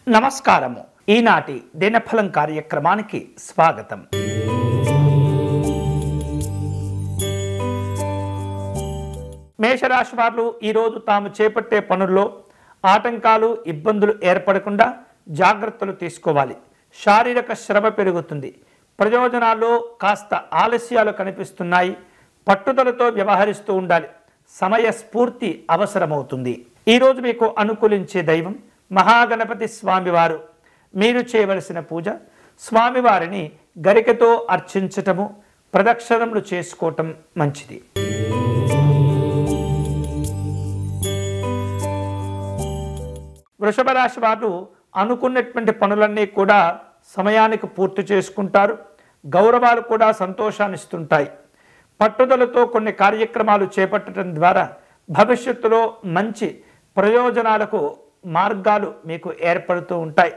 నమస్కారము. ఈనాటి దినఫలం కార్యక్రమానికి స్వాగతం. మేషరాశి వారు ఈరోజు తాము చేపట్టే పనుల్లో ఆటంకాలు, ఇబ్బందులు ఏర్పడకుండా జాగ్రత్తలు తీసుకోవాలి. శారీరక శ్రమ పెరుగుతుంది. ప్రయోజనాల్లో కాస్త ఆలస్యాలు కనిపిస్తున్నాయి. పట్టుదలతో వ్యవహరిస్తూ ఉండాలి. సమయస్ఫూర్తి అవసరమవుతుంది. ఈరోజు మీకు అనుకూలించే దైవం మహాగణపతి స్వామివారు. మీరు చేయవలసిన పూజ స్వామివారిని గరికతో అర్చించటము, ప్రదక్షిణములు చేసుకోవటం మంచిది. వృషభ రాశి వారు అనుకున్నటువంటి పనులన్నీ కూడా సమయానికి పూర్తి చేసుకుంటారు. గౌరవాలు కూడా సంతోషాన్ని ఇస్తుంటాయి. పట్టుదలతో కొన్ని కార్యక్రమాలు చేపట్టడం ద్వారా భవిష్యత్తులో మంచి ప్రయోజనాలకు మార్గాలు మీకు ఏర్పడుతూ ఉంటాయి.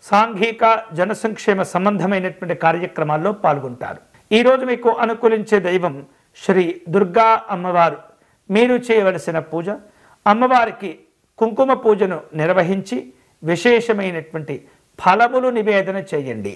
సాంఘిక జనసంక్షేమ సంబంధమైనటువంటి కార్యక్రమాల్లో పాల్గొంటారు. ఈరోజు మీకు అనుకూలించే దైవం శ్రీ దుర్గా అమ్మవారు. మీరు చేయవలసిన పూజ అమ్మవారికి కుంకుమ పూజను నిర్వహించి విశేషమైనటువంటి ఫలములు నివేదన చేయండి.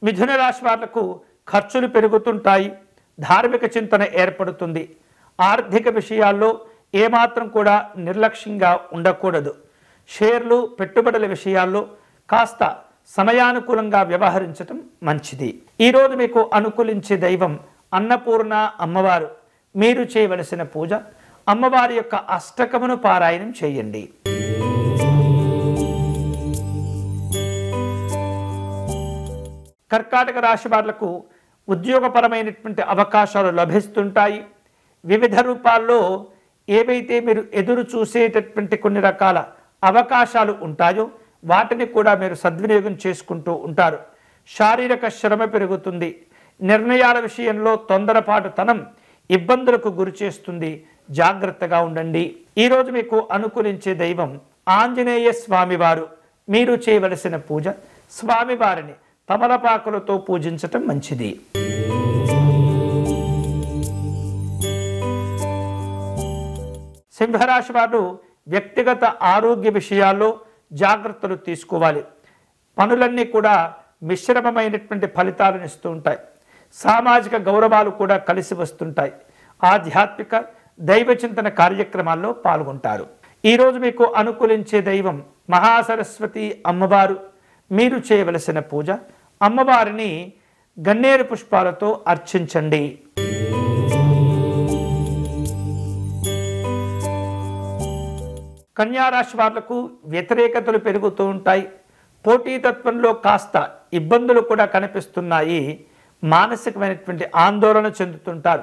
మిథున రాశి వాళ్లకు ఖర్చులు పెరుగుతుంటాయి. ధార్మిక చింతన ఏర్పడుతుంది. ఆర్థిక విషయాల్లో ఏమాత్రం కూడా నిర్లక్ష్యంగా ఉండకూడదు. షేర్లు, పెట్టుబడుల విషయాల్లో కాస్త సమయానుకూలంగా వ్యవహరించటం మంచిది. ఈరోజు మీకు అనుకూలించే దైవం అన్నపూర్ణ అమ్మవారు. మీరు చేయవలసిన పూజ అమ్మవారి యొక్క అష్టకమును పారాయణం చేయండి. కర్కాటక రాశి వాళ్లకు ఉద్యోగపరమైనటువంటి అవకాశాలు లభిస్తుంటాయి. వివిధ రూపాల్లో ఏవైతే మీరు ఎదురు చూసేటటువంటి కొన్ని రకాల అవకాశాలు ఉంటాయో వాటిని కూడా మీరు సద్వినియోగం చేసుకుంటూ ఉంటారు. శారీరక శ్రమ పెరుగుతుంది. నిర్ణయాల విషయంలో తొందరపాటుతనం ఇబ్బందులకు గురి చేస్తుంది. జాగ్రత్తగా ఉండండి. ఈరోజు మీకు అనుకూలించే దైవం ఆంజనేయ స్వామివారు. మీరు చేయవలసిన పూజ స్వామివారిని తమలపాకులతో పూజించటం మంచిది. సింహరాశి వారు వ్యక్తిగత ఆరోగ్య విషయాల్లో జాగ్రత్తలు తీసుకోవాలి. పనులన్నీ కూడా మిశ్రమమైనటువంటి ఫలితాలను ఇస్తూ ఉంటాయి. సామాజిక గౌరవాలు కూడా కలిసి వస్తుంటాయి. ఆధ్యాత్మిక దైవచింతన కార్యక్రమాల్లో పాల్గొంటారు. ఈరోజు మీకు అనుకూలించే దైవం మహాసరస్వతి అమ్మవారు. మీరు చేయవలసిన పూజ అమ్మవారిని గన్నేరు పుష్పాలతో అర్చించండి. కన్యారాశి వాళ్లకు వ్యతిరేకతలు పెరుగుతూ ఉంటాయి. పోటీతత్వంలో కాస్త ఇబ్బందులు కూడా కనిపిస్తున్నాయి. మానసికమైనటువంటి ఆందోళన చెందుతుంటారు.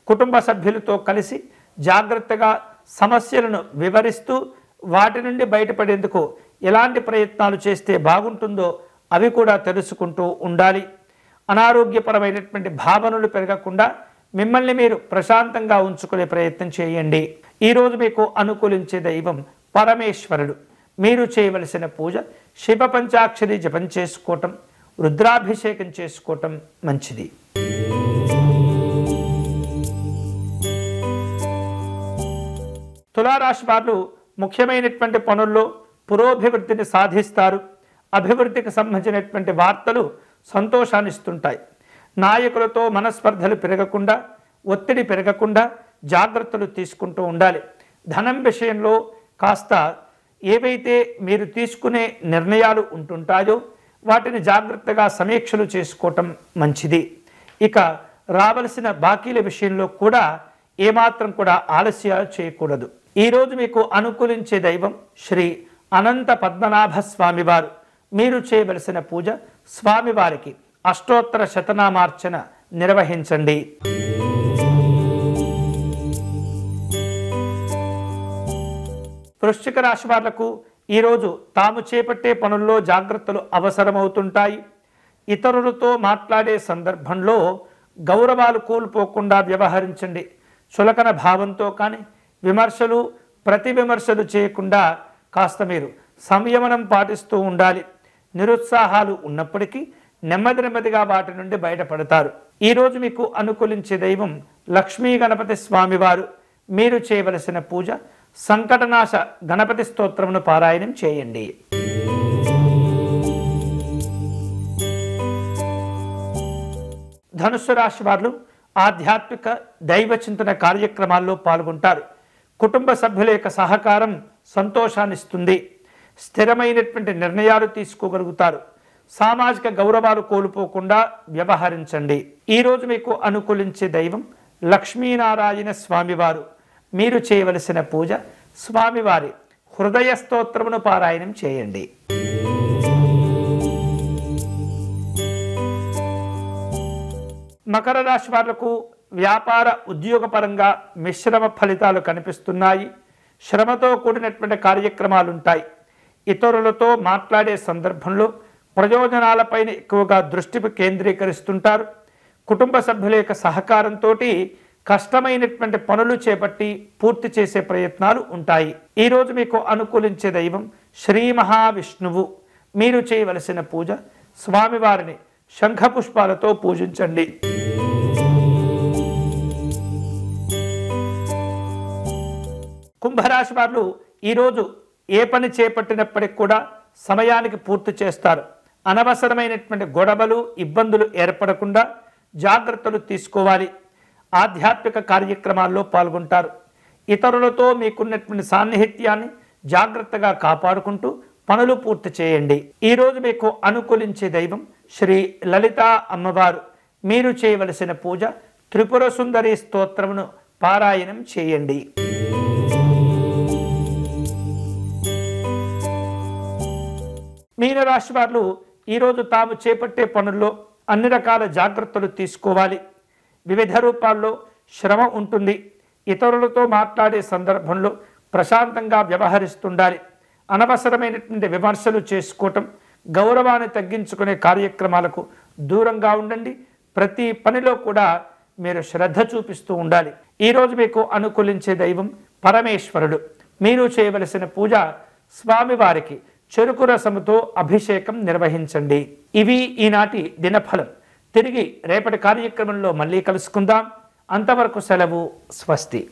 కుటుంబ సభ్యులతో కలిసి జాగ్రత్తగా సమస్యలను వివరిస్తూ వాటి నుండి బయటపడేందుకు ఎలాంటి ప్రయత్నాలు చేస్తే బాగుంటుందో అవి కూడా తెలుసుకుంటూ ఉండాలి. అనారోగ్యపరమైనటువంటి భావనలు పెరగకుండా మిమ్మల్ని మీరు ప్రశాంతంగా ఉంచుకునే ప్రయత్నం చేయండి. ఈరోజు మీకు అనుకూలించే దైవం పరమేశ్వరుడు. మీరు చేయవలసిన పూజ శివ పంచాక్షరి జపం చేసుకోవటం, రుద్రాభిషేకం చేసుకోవటం మంచిది. తులారాశి వారు ముఖ్యమైనటువంటి పనుల్లో పురోభివృద్ధిని సాధిస్తారు. అభివృద్ధికి సంబంధించినటువంటి వార్తలు సంతోషాన్ని ఇస్తుంటాయి. నాయకులతో మనస్పర్ధలు పెరగకుండా, ఒత్తిడి పెరగకుండా జాగ్రత్తలు తీసుకుంటూ ఉండాలి. ధనం విషయంలో కాస్త ఏవైతే మీరు తీసుకునే నిర్ణయాలు ఉంటుంటాయో వాటిని జాగ్రత్తగా సమీక్షలు చేసుకోవటం మంచిది. ఇక రావలసిన బాకీల విషయంలో కూడా ఏమాత్రం కూడా ఆలస్యాలు చేయకూడదు. ఈరోజు మీకు అనుకూలించే దైవం శ్రీ అనంత పద్మనాభ స్వామివారు. మీరు చేయవలసిన పూజ స్వామివారికి అష్టోత్తర శతనామార్చన నిర్వహించండి. వృశ్చిక రాశి వాళ్లకు ఈరోజు తాము చేపట్టే పనుల్లో జాగ్రత్తలు అవసరమవుతుంటాయి. ఇతరులతో మాట్లాడే సందర్భంలో గౌరవాలు కోల్పోకుండా వ్యవహరించండి. చులకన భావంతో కానీ విమర్శలు, ప్రతి విమర్శలు చేయకుండా కాస్త మీరు సంయమనం పాటిస్తూ ఉండాలి. నిరుత్సాహాలు ఉన్నప్పటికీ నెమ్మదిగా వాటి నుండి బయటపడతారు. ఈ రోజు మీకు అనుకూలించే దైవం లక్ష్మీ గణపతి స్వామివారు. మీరు చేయవలసిన పూజ సంకటనాశ గణపతి స్తోత్రమును పారాయణం చేయండి. ధనుస్సు రాశి వారు ఆధ్యాత్మిక దైవ చింతన కార్యక్రమాల్లో పాల్గొంటారు. కుటుంబ సభ్యుల యొక్క సహకారం సంతోషాన్నిస్తుంది. స్థిరమైనటువంటి నిర్ణయాలు తీసుకోగలుగుతారు. సామాజిక గౌరవాలు కోల్పోకుండా వ్యవహరించండి. ఈరోజు మీకు అనుకూలించే దైవం లక్ష్మీనారాయణ స్వామివారు. మీరు చేయవలసిన పూజ స్వామివారి హృదయ స్తోత్రమును పారాయణం చేయండి. మకర రాశి వాళ్లకు వ్యాపార ఉద్యోగపరంగా మిశ్రమ ఫలితాలు కనిపిస్తున్నాయి. శ్రమతో కూడినటువంటి కార్యక్రమాలు ఉంటాయి. ఇతరులతో మాట్లాడే సందర్భంలో ప్రయోజనాలపైన ఎక్కువగా దృష్టి కేంద్రీకరిస్తుంటారు. కుటుంబ సభ్యుల యొక్క సహకారంతో కష్టమైనటువంటి పనులు చేపట్టి పూర్తి చేసే ప్రయత్నాలు ఉంటాయి. ఈరోజు మీకు అనుకూలించే దైవం శ్రీ మహావిష్ణువు. మీరు చేయవలసిన పూజ స్వామివారిని శంఖ పుష్పాలతో పూజించండి. కుంభరాశి వారు ఈరోజు ఏ పని చేపట్టినప్పటికి కూడా సమయానికి పూర్తి చేస్తారు. అనవసరమైనటువంటి గొడవలు ఇబ్బందులు ఏర్పడకుండా జాగ్రత్తలు తీసుకోవాలి. ఆధ్యాత్మిక కార్యక్రమాల్లో పాల్గొంటారు. ఇతరులతో మీకున్నటువంటి సాన్నిహిత్యాన్ని జాగ్రత్తగా కాపాడుకుంటూ పనులు పూర్తి చేయండి. ఈరోజు మీకు అనుకూలించే దైవం శ్రీ లలితా అమ్మవారు. మీరు చేయవలసిన పూజ త్రిపుర సుందరి స్తోత్రమును పారాయణం చేయండి. మీనరాశి వారు ఈరోజు తాము చేపట్టే పనుల్లో అన్ని రకాల జాగ్రత్తలు తీసుకోవాలి. వివిధ రూపాల్లో శ్రమ ఉంటుంది. ఇతరులతో మాట్లాడే సందర్భంలో ప్రశాంతంగా వ్యవహరిస్తుండాలి. అనవసరమైనటువంటి విమర్శలు చేసుకోవటం, గౌరవాన్ని తగ్గించుకునే కార్యక్రమాలకు దూరంగా ఉండండి. ప్రతి పనిలో కూడా మీరు శ్రద్ధ చూపిస్తూ ఉండాలి. ఈరోజు మీకు అనుకూలించే దైవం పరమేశ్వరుడు. మీరు చేయవలసిన పూజ స్వామివారికి చెరుకు రసముతో అభిషేకం నిర్వహించండి. ఇవి ఈనాటి దినఫలం. తిరిగి రేపటి కార్యక్రమంలో మళ్ళీ కలుసుకుందాం. అంతవరకు సెలవు. స్వస్తి.